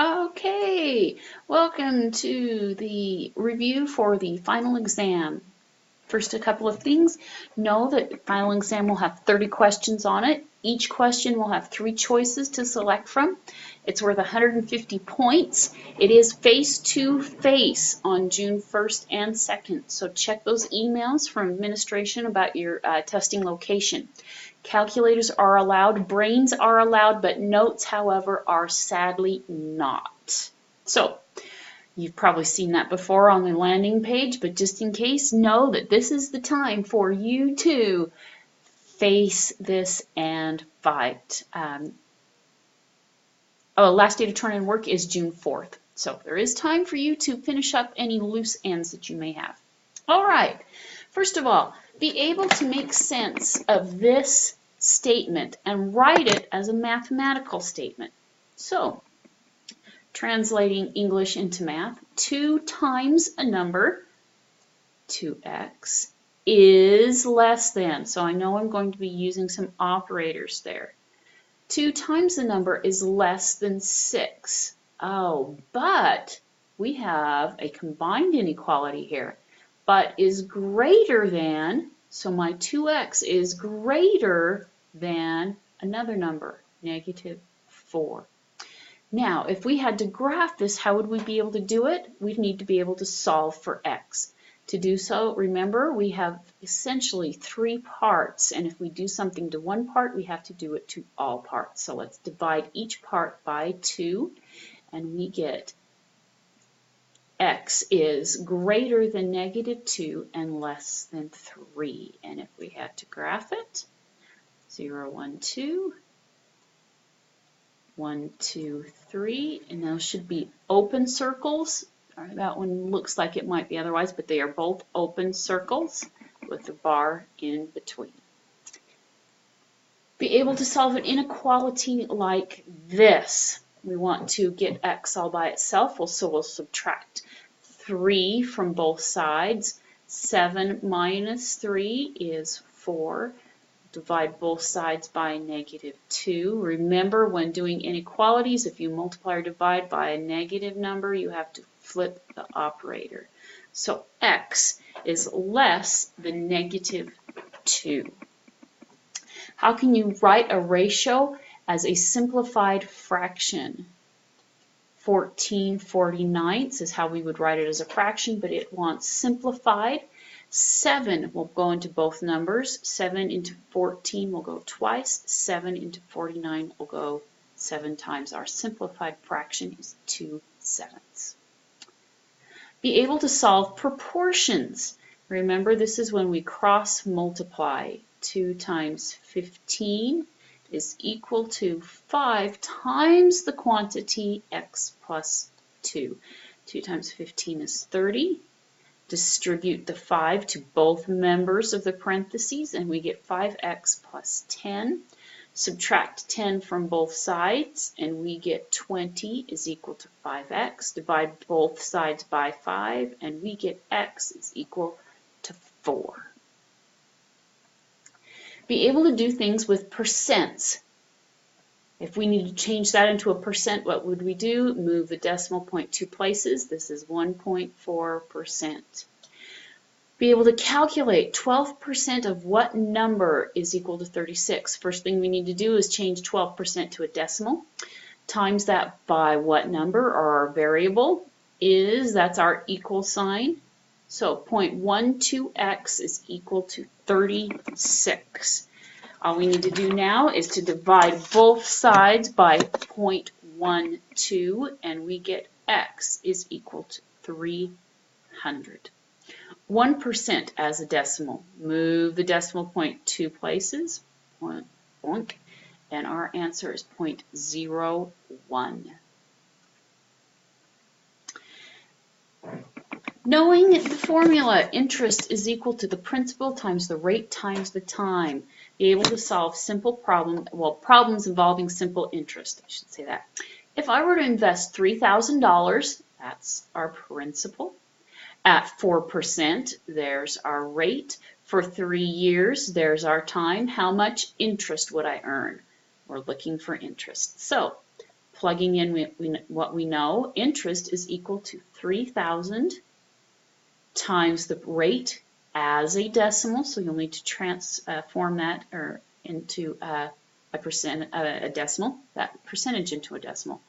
Okay, welcome to the review for the final exam. First, a couple of things. Know that the final exam will have 30 questions on it. Each question will have 3 choices to select from. It's worth 150 points. It is face-to-face on June 1st and 2nd, so check those emails from administration about your testing location. Calculators are allowed, brains are allowed, but notes, however, are sadly not. So, you've probably seen that before on the landing page, but just in case, know that this is the time for you to face this and fight. Last day to turn in work is June 4th. So there is time for you to finish up any loose ends that you may have. All right. First of all, be able to make sense of this statement and write it as a mathematical statement. So, translating English into math, 2 times a number, 2x, is less than. So I know I'm going to be using some operators there. 2 times the number is less than 6. Oh, but we have a combined inequality here. But is greater than, so my 2x is greater than another number, -4. Now, if we had to graph this, how would we be able to do it? We'd need to be able to solve for x. To do so, remember, we have essentially 3 parts, and if we do something to one part, we have to do it to all parts. So let's divide each part by 2, and we get x is greater than -2 and less than 3. And if we had to graph it, 0, 1, 2, 1, 2, 3, and those should be open circles. That one looks like it might be otherwise, but they are both open circles with a bar in between. Be able to solve an inequality like this. We want to get x all by itself, so we'll subtract 3 from both sides. 7 minus 3 is 4. Divide both sides by -2. Remember, when doing inequalities, if you multiply or divide by a negative number, you have to flip the operator. So x is less than -2. How can you write a ratio as a simplified fraction? 14/49 is how we would write it as a fraction, but it wants simplified. 7 will go into both numbers. 7 into 14 will go twice. 7 into 49 will go 7 times. Our simplified fraction is 2/7. Be able to solve proportions. Remember, this is when we cross multiply. 2 times 15 is equal to 5 times the quantity x plus 2. 2 times 15 is 30. Distribute the 5 to both members of the parentheses, and we get 5x plus 10. Subtract 10 from both sides, and we get 20 is equal to 5x. Divide both sides by 5, and we get x is equal to 4. Be able to do things with percents. If we need to change that into a percent, what would we do? Move the decimal point 2 places. This is 1.4%. Be able to calculate 12% of what number is equal to 36. First thing we need to do is change 12% to a decimal. Times that by what number, or our variable is, that's our equal sign. So 0.12x is equal to 36. All we need to do now is to divide both sides by 0.12, and we get x is equal to 300. 1% as a decimal. Move the decimal point 2 places, boink, and our answer is 0.01. Knowing the formula, interest is equal to the principal times the rate times the time. Be able to solve simple problems involving simple interest, I should say that. If I were to invest $3,000, that's our principal. At 4%, there's our rate. For 3 years, there's our time. How much interest would I earn? We're looking for interest. So, plugging in what we know. Interest is equal to 3,000 times the rate as a decimal, so you'll need to transform that into a decimal, that percentage into a decimal.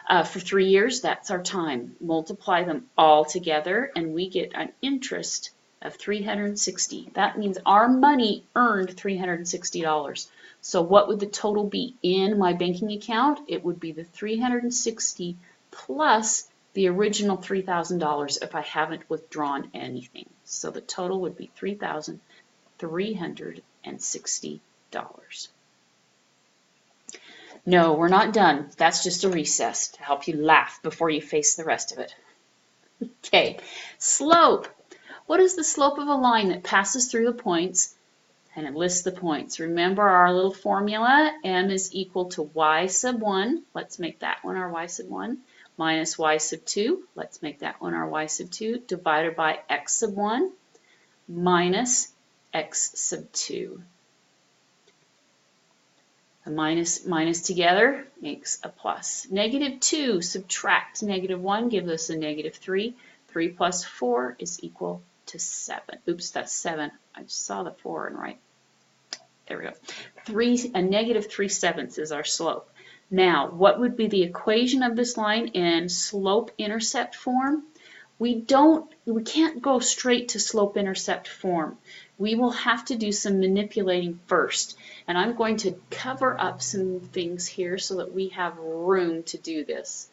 For 3 years, that's our time. Multiply them all together, and we get an interest of $360. That means our money earned $360. So what would the total be in my banking account? It would be the $360 plus the original $3,000 if I haven't withdrawn anything. So the total would be $3,360. No, we're not done. That's just a recess to help you laugh before you face the rest of it. Okay, slope. What is the slope of a line that passes through the points? And it lists the points. Remember our little formula, m is equal to y sub 1. Let's make that one our y sub 1. Minus y sub 2. Let's make that one our y sub 2. Divided by x sub 1 minus x sub 2. A minus together makes a plus. Negative 2 subtract negative 1 gives us a negative 3. 3 plus 4 is equal to 7. Oops, that's 7. I just saw the 4 and right. There we go. A negative 3/7 is our slope. Now, what would be the equation of this line in slope-intercept form? We can't go straight to slope-intercept form. We will have to do some manipulating first. And I'm going to cover up some things here so that we have room to do this.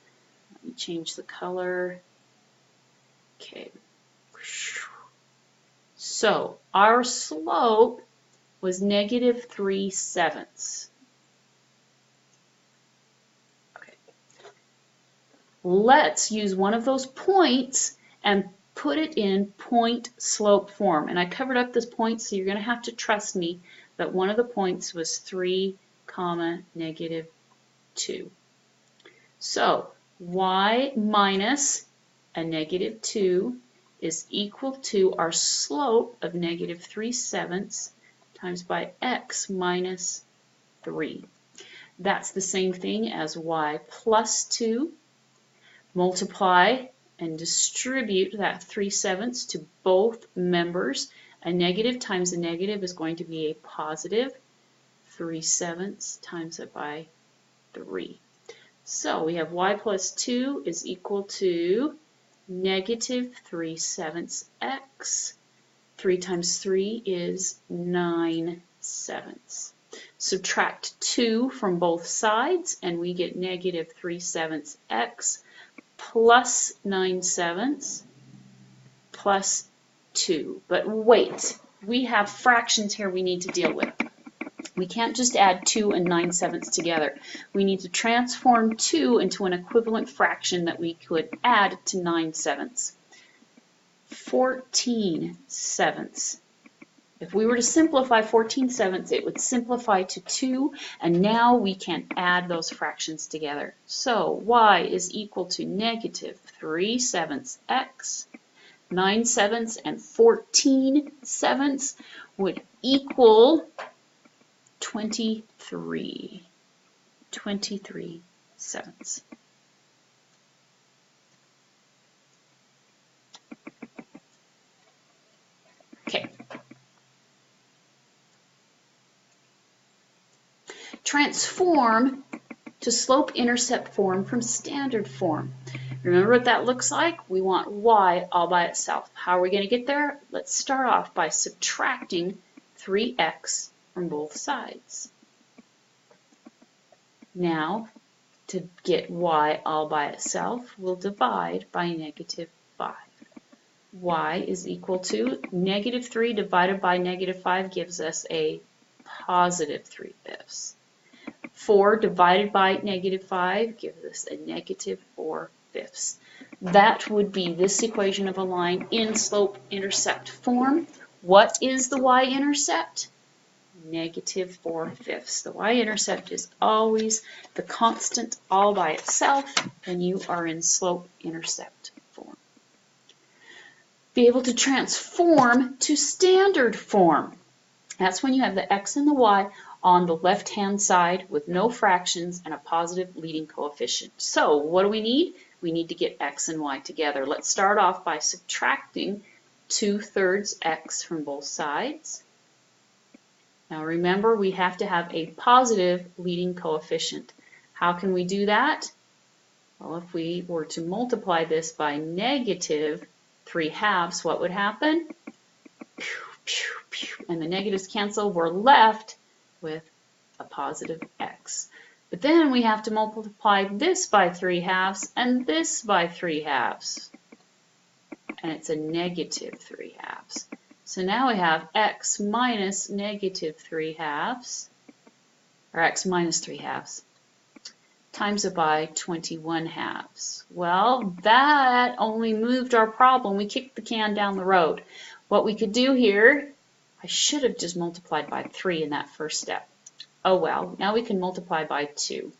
Let me change the color. Okay. So our slope was negative 3/7. Okay. Let's use one of those points and put it in point slope form. And I covered up this point, so you're going to have to trust me that one of the points was 3, negative 2. So y minus a negative 2 is equal to our slope of negative 3/7 times by x minus 3. That's the same thing as y plus 2. Multiply and distribute that 3/7 to both members. A negative times a negative is going to be a positive 3/7 times it by 3. So we have y plus 2 is equal to negative 3/7 x. 3 times 3 is 9/7. Subtract 2 from both sides and we get negative 3/7 x plus 9/7 plus 2. But wait, we have fractions here we need to deal with. We can't just add 2 and 9/7 together. We need to transform 2 into an equivalent fraction that we could add to 9/7. 14/7. If we were to simplify 14/7, it would simplify to 2, and now we can add those fractions together. So y is equal to negative 3/7 x. 9/7 and 14/7 would equal 23. 23/7. Okay. Transform to slope-intercept form from standard form. Remember what that looks like? We want y all by itself. How are we going to get there? Let's start off by subtracting 3x from both sides. Now, to get y all by itself, we'll divide by negative 5. Y is equal to negative 3 divided by negative 5 gives us a positive 3/5. 4 divided by negative 5 gives us a negative 4/5. That would be this equation of a line in slope-intercept form. What is the y-intercept? Negative 4/5. The y-intercept is always the constant all by itself when you are in slope-intercept form. Be able to transform to standard form. That's when you have the x and the y on the left-hand side with no fractions and a positive leading coefficient. So what do we need? We need to get x and y together. Let's start off by subtracting 2/3 x from both sides. Now remember, we have to have a positive leading coefficient. How can we do that? Well, if we were to multiply this by negative 3/2, what would happen? And the negatives cancel. We're left with a positive x. But then we have to multiply this by 3/2 and this by 3/2. And it's a negative 3/2. So now we have x minus negative 3/2, or x minus 3/2, times it by 21/2. Well, that only moved our problem. We kicked the can down the road. What we could do here, I should have just multiplied by 3 in that first step. Oh well, now we can multiply by 2.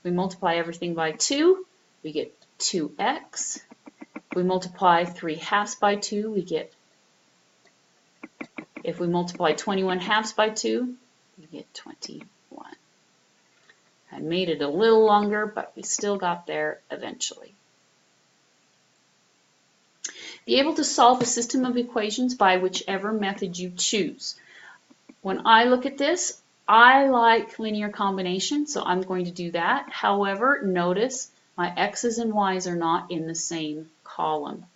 We multiply everything by 2, we get 2x. We multiply 3/2 by 2, we get, if we multiply 21/2 by 2, we get 21. I made it a little longer, but we still got there eventually. Be able to solve a system of equations by whichever method you choose. When I look at this, I like linear combination, so I'm going to do that. However, notice my x's and y's are not in the same column.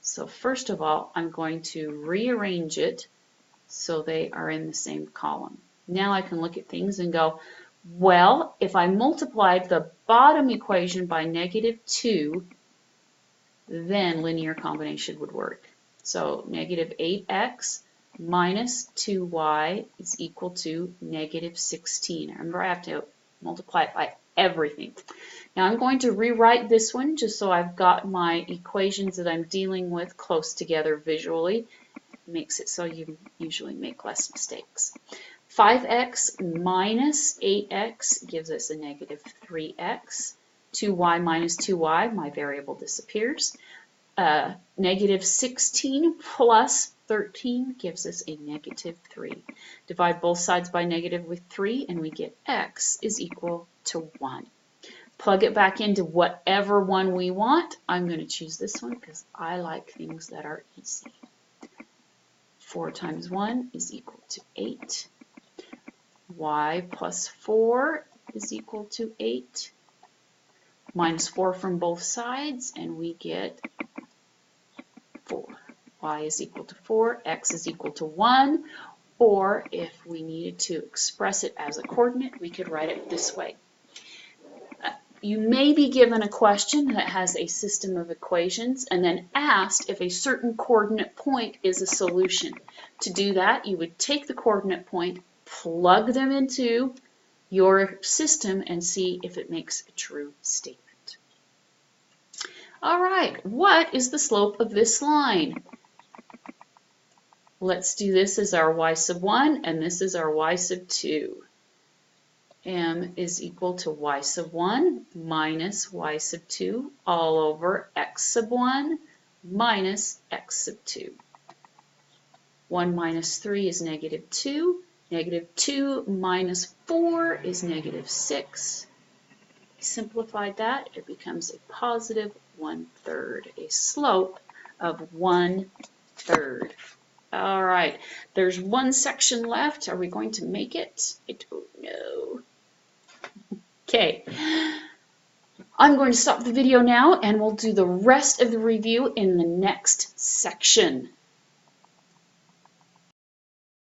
So first of all, I'm going to rearrange it so they are in the same column. Now I can look at things and go, well, if I multiplied the bottom equation by -2, then linear combination would work. So negative 8x minus 2y is equal to negative 16. Remember, I have to multiply it by everything. Now I'm going to rewrite this one just so I've got my equations that I'm dealing with close together visually. It makes it so you usually make less mistakes. 5x minus 8x gives us a negative 3x. 2y minus 2y, my variable disappears. Negative 16 plus 13 gives us a negative 3. Divide both sides by negative with 3 and we get x is equal to 1. Plug it back into whatever one we want. I'm going to choose this one because I like things that are easy. 4 times 1 is equal to 8. Y plus 4 is equal to 8. Minus 4 from both sides, and we get 4. Y is equal to 4, x is equal to 1, or if we needed to express it as a coordinate, we could write it this way. You may be given a question that has a system of equations and then asked if a certain coordinate point is a solution. To do that, you would take the coordinate point, plug them into your system, and see if it makes a true statement. All right, what is the slope of this line? Let's do this as our y sub 1, and this is our y sub 2. M is equal to y sub 1 minus y sub 2 all over x sub 1 minus x sub 2. 1 minus 3 is negative 2. Negative 2 minus 4 is negative 6. Simplified that, it becomes a positive 1/3, a slope of 1/3. All right, there's one section left. Are we going to make it? I don't know. Okay, I'm going to stop the video now and we'll do the rest of the review in the next section.